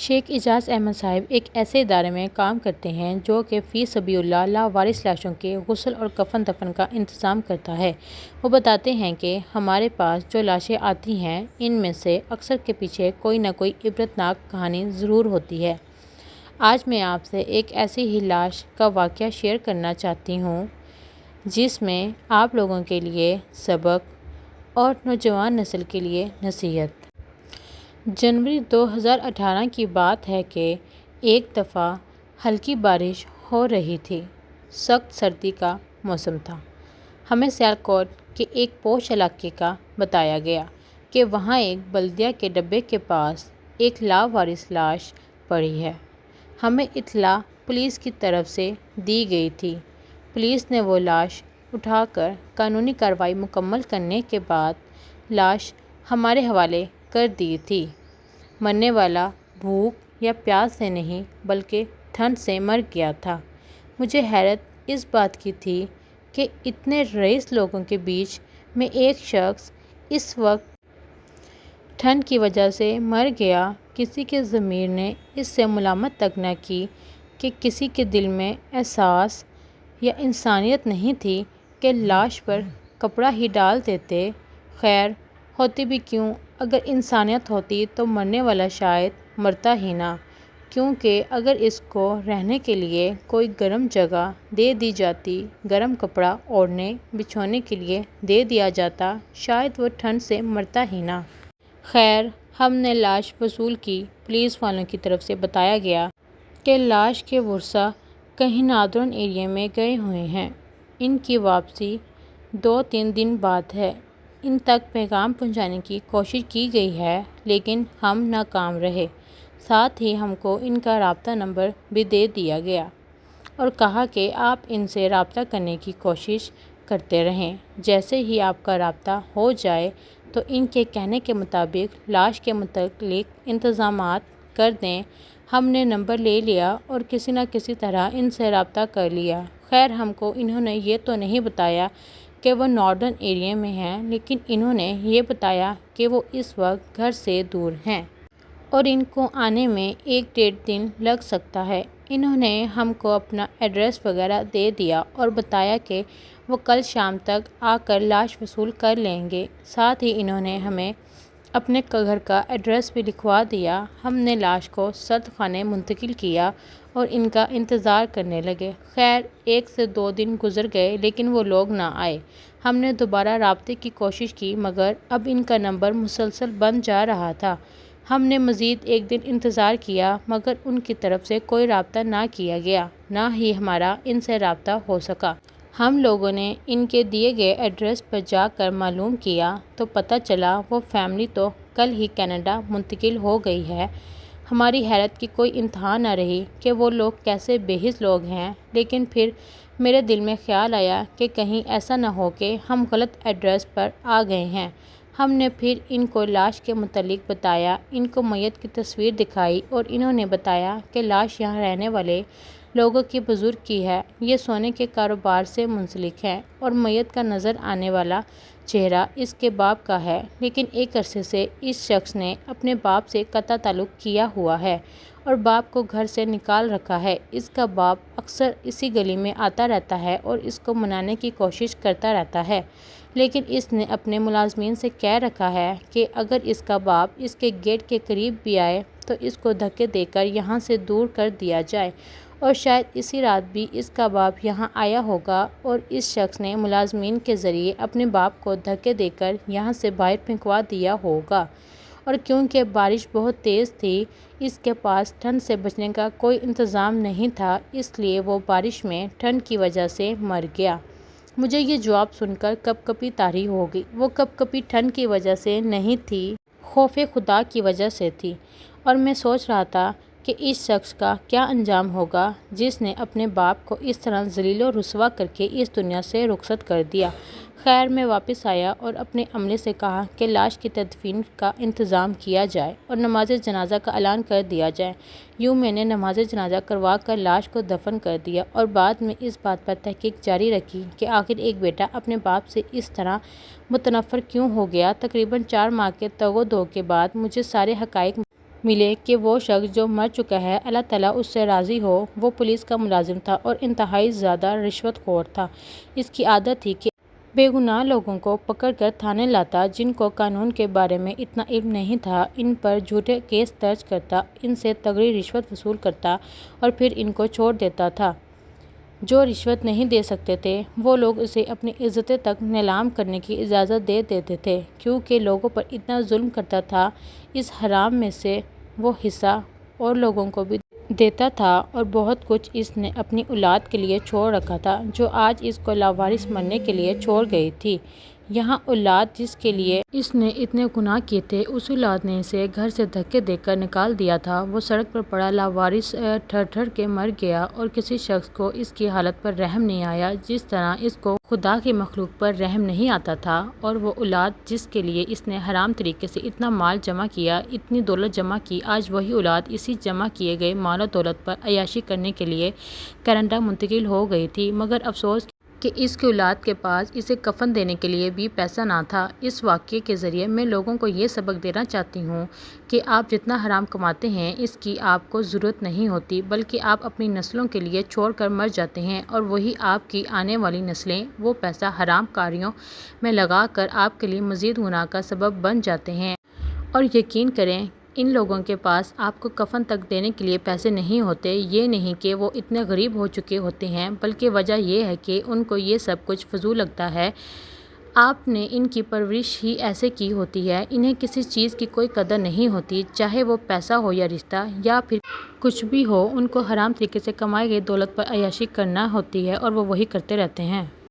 شیخ اعجاز احمد صاحب ایک ایسے ادارے میں کام کرتے ہیں جو کہ فی سبیل اللہ لاوارث لاشوں کے غسل اور کفن دفن کا انتظام کرتا ہے۔ وہ بتاتے ہیں کہ ہمارے پاس جو لاشیں آتی ہیں ان میں سے اکثر کے پیچھے کوئی نہ کوئی عبرتناک کہانی ضرور ہوتی ہے۔ آج میں آپ سے ایک ایسی ہی لاش کا واقعہ شیئر کرنا چاہتی ہوں جس میں آپ لوگوں کے لیے سبق اور نوجوان نسل کے لیے نصیحت۔ جنوری 2018 کی بات ہے کہ ایک دفعہ ہلکی بارش ہو رہی تھی۔ سخت سردی کا موسم تھا۔ ہمیں سیالکوٹ کے ایک پوش علاقے کا بتایا گیا کہ وہاں ایک بلدیہ کے ڈبے کے پاس ایک لاوارث لاش پڑی ہے۔ ہمیں اطلاع پولیس کی طرف سے دی گئی تھی۔ پولیس نے وہ لاش اٹھا کر قانونی کارروائی مکمل کرنے کے بعد لاش ہمارے حوالے کر دی تھی۔ مرنے والا بھوک یا پیاس سے نہیں بلکہ ٹھنڈ سے مر گیا تھا۔ مجھے حیرت اس بات کی تھی کہ اتنے رئیس لوگوں کے بیچ میں ایک شخص اس وقت ٹھنڈ کی وجہ سے مر گیا۔ کسی کے ضمیر نے اس سے ملامت تک نہ کی کہ کسی کے دل میں احساس یا انسانیت نہیں تھی کہ لاش پر کپڑا ہی ڈال دیتے۔ خیر ہوتی بھی کیوں، اگر انسانیت ہوتی تو مرنے والا شاید مرتا ہی نہ، کیونکہ اگر اس کو رہنے کے لیے کوئی گرم جگہ دے دی جاتی، گرم کپڑا اوڑھنے بچھونے کے لیے دے دیا جاتا، شاید وہ ٹھنڈ سے مرتا ہی نہ۔ خیر ہم نے لاش وصول کی۔ پولیس والوں کی طرف سے بتایا گیا کہ لاش کے ورثاء کہیں ناردرن ایریا میں گئے ہوئے ہیں۔ ان کی واپسی 2-3 دن بعد ہے۔ ان تک پیغام پہنچانے کی کوشش کی گئی ہے لیکن ہم ناکام رہے۔ ساتھ ہی ہم کو ان کا رابطہ نمبر بھی دے دیا گیا اور کہا کہ آپ ان سے رابطہ کرنے کی کوشش کرتے رہیں۔ جیسے ہی آپ کا رابطہ ہو جائے تو ان کے کہنے کے مطابق لاش کے متعلق انتظامات کر دیں۔ ہم نے نمبر لے لیا اور کسی نہ کسی طرح ان سے رابطہ کر لیا۔ خیر ہم کو انہوں نے یہ تو نہیں بتایا کہ وہ ناردرن ایریا میں ہیں، لیکن انہوں نے یہ بتایا کہ وہ اس وقت گھر سے دور ہیں اور ان کو آنے میں 1-1.5 دن لگ سکتا ہے۔ انہوں نے ہم کو اپنا ایڈریس وغیرہ دے دیا اور بتایا کہ وہ کل شام تک آ کر لاش وصول کر لیں گے۔ ساتھ ہی انہوں نے ہمیں اپنے گھر کا ایڈریس بھی لکھوا دیا۔ ہم نے لاش کو سرد خانے منتقل کیا اور ان کا انتظار کرنے لگے۔ خیر 1 سے 2 دن گزر گئے لیکن وہ لوگ نہ آئے۔ ہم نے دوبارہ رابطے کی کوشش کی مگر اب ان کا نمبر مسلسل بند جا رہا تھا۔ ہم نے مزید 1 دن انتظار کیا مگر ان کی طرف سے کوئی رابطہ نہ کیا گیا، نہ ہی ہمارا ان سے رابطہ ہو سکا۔ ہم لوگوں نے ان کے دیے گئے ایڈریس پر جا کر معلوم کیا تو پتہ چلا وہ فیملی تو کل ہی کینیڈا منتقل ہو گئی ہے۔ ہماری حیرت کی کوئی انتہا نہ رہی کہ وہ لوگ کیسے بے حس لوگ ہیں، لیکن پھر میرے دل میں خیال آیا کہ کہیں ایسا نہ ہو کہ ہم غلط ایڈریس پر آ گئے ہیں۔ ہم نے پھر ان کو لاش کے متعلق بتایا، ان کو میت کی تصویر دکھائی اور انہوں نے بتایا کہ لاش یہاں رہنے والے لوگوں کی بزرگ کی ہے۔ یہ سونے کے کاروبار سے منسلک ہے اور میت کا نظر آنے والا چہرہ اس کے باپ کا ہے، لیکن ایک عرصے سے اس شخص نے اپنے باپ سے قطع تعلق کیا ہوا ہے اور باپ کو گھر سے نکال رکھا ہے۔ اس کا باپ اکثر اسی گلی میں آتا رہتا ہے اور اس کو منانے کی کوشش کرتا رہتا ہے، لیکن اس نے اپنے ملازمین سے کہہ رکھا ہے کہ اگر اس کا باپ اس کے گیٹ کے قریب بھی آئے تو اس کو دھکے دے کر یہاں سے دور کر دیا جائے، اور شاید اسی رات بھی اس کا باپ یہاں آیا ہوگا اور اس شخص نے ملازمین کے ذریعے اپنے باپ کو دھکے دے کر یہاں سے باہر پھینکوا دیا ہوگا، اور کیونکہ بارش بہت تیز تھی اس کے پاس ٹھنڈ سے بچنے کا کوئی انتظام نہیں تھا، اس لیے وہ بارش میں ٹھنڈ کی وجہ سے مر گیا۔ مجھے یہ جواب سن کر کپ کپی طاری ہو گئی۔ وہ کپ کپی ٹھنڈ کی وجہ سے نہیں تھی، خوف خدا کی وجہ سے تھی، اور میں سوچ رہا تھا کہ اس شخص کا کیا انجام ہوگا جس نے اپنے باپ کو اس طرح ذلیل و رسوا کر کے اس دنیا سے رخصت کر دیا۔ خیر میں واپس آیا اور اپنے عملے سے کہا کہ لاش کی تدفین کا انتظام کیا جائے اور نماز جنازہ کا اعلان کر دیا جائے۔ یوں میں نے نماز جنازہ کروا کر لاش کو دفن کر دیا اور بعد میں اس بات پر تحقیق جاری رکھی کہ آخر ایک بیٹا اپنے باپ سے اس طرح متنفر کیوں ہو گیا۔ تقریباً 4 ماہ کے تگ و دو کے بعد مجھے سارے حقائق ملے کہ وہ شخص جو مر چکا ہے اللہ تعالیٰ اس سے راضی ہو، وہ پولیس کا ملازم تھا اور انتہائی زیادہ رشوت خور تھا۔ اس کی عادت تھی کہ بے گناہ لوگوں کو پکڑ کر تھانے لاتا، جن کو قانون کے بارے میں اتنا علم نہیں تھا، ان پر جھوٹے کیس درج کرتا، ان سے تگڑی رشوت وصول کرتا اور پھر ان کو چھوڑ دیتا تھا۔ جو رشوت نہیں دے سکتے تھے وہ لوگ اسے اپنی عزتیں تک نیلام کرنے کی اجازت دے دیتے تھے، کیونکہ لوگوں پر اتنا ظلم کرتا تھا۔ اس حرام میں سے وہ حصہ اور لوگوں کو بھی دیتا تھا، اور بہت کچھ اس نے اپنی اولاد کے لیے چھوڑ رکھا تھا جو آج اس کو لاوارث مرنے کے لیے چھوڑ گئی تھی۔ یہاں اولاد جس کے لیے اس نے اتنے گناہ کیے تھے، اس اولاد نے اسے گھر سے دھکے دے کر نکال دیا تھا۔ وہ سڑک پر پڑا لاوارث ٹھر ٹھر کے مر گیا اور کسی شخص کو اس کی حالت پر رحم نہیں آیا، جس طرح اس کو خدا کی مخلوق پر رحم نہیں آتا تھا۔ اور وہ اولاد جس کے لیے اس نے حرام طریقے سے اتنا مال جمع کیا، اتنی دولت جمع کی، آج وہی اولاد اسی جمع کیے گئے مال و دولت پر عیاشی کرنے کے لیے کینیڈا منتقل ہو گئی تھی۔ مگر افسوس کہ اس کی اولاد کے پاس اسے کفن دینے کے لیے بھی پیسہ نہ تھا۔ اس واقعے کے ذریعے میں لوگوں کو یہ سبق دینا چاہتی ہوں کہ آپ جتنا حرام کماتے ہیں اس کی آپ کو ضرورت نہیں ہوتی، بلکہ آپ اپنی نسلوں کے لیے چھوڑ کر مر جاتے ہیں، اور وہی آپ کی آنے والی نسلیں وہ پیسہ حرام کاریوں میں لگا کر آپ کے لیے مزید گناہ کا سبب بن جاتے ہیں۔ اور یقین کریں ان لوگوں کے پاس آپ کو کفن تک دینے کے لیے پیسے نہیں ہوتے۔ یہ نہیں کہ وہ اتنے غریب ہو چکے ہوتے ہیں، بلکہ وجہ یہ ہے کہ ان کو یہ سب کچھ فضول لگتا ہے۔ آپ نے ان کی پرورش ہی ایسے کی ہوتی ہے، انہیں کسی چیز کی کوئی قدر نہیں ہوتی، چاہے وہ پیسہ ہو یا رشتہ یا پھر کچھ بھی ہو، ان کو حرام طریقے سے کمائی گئی دولت پر عیاشی کرنا ہوتی ہے اور وہ وہی کرتے رہتے ہیں۔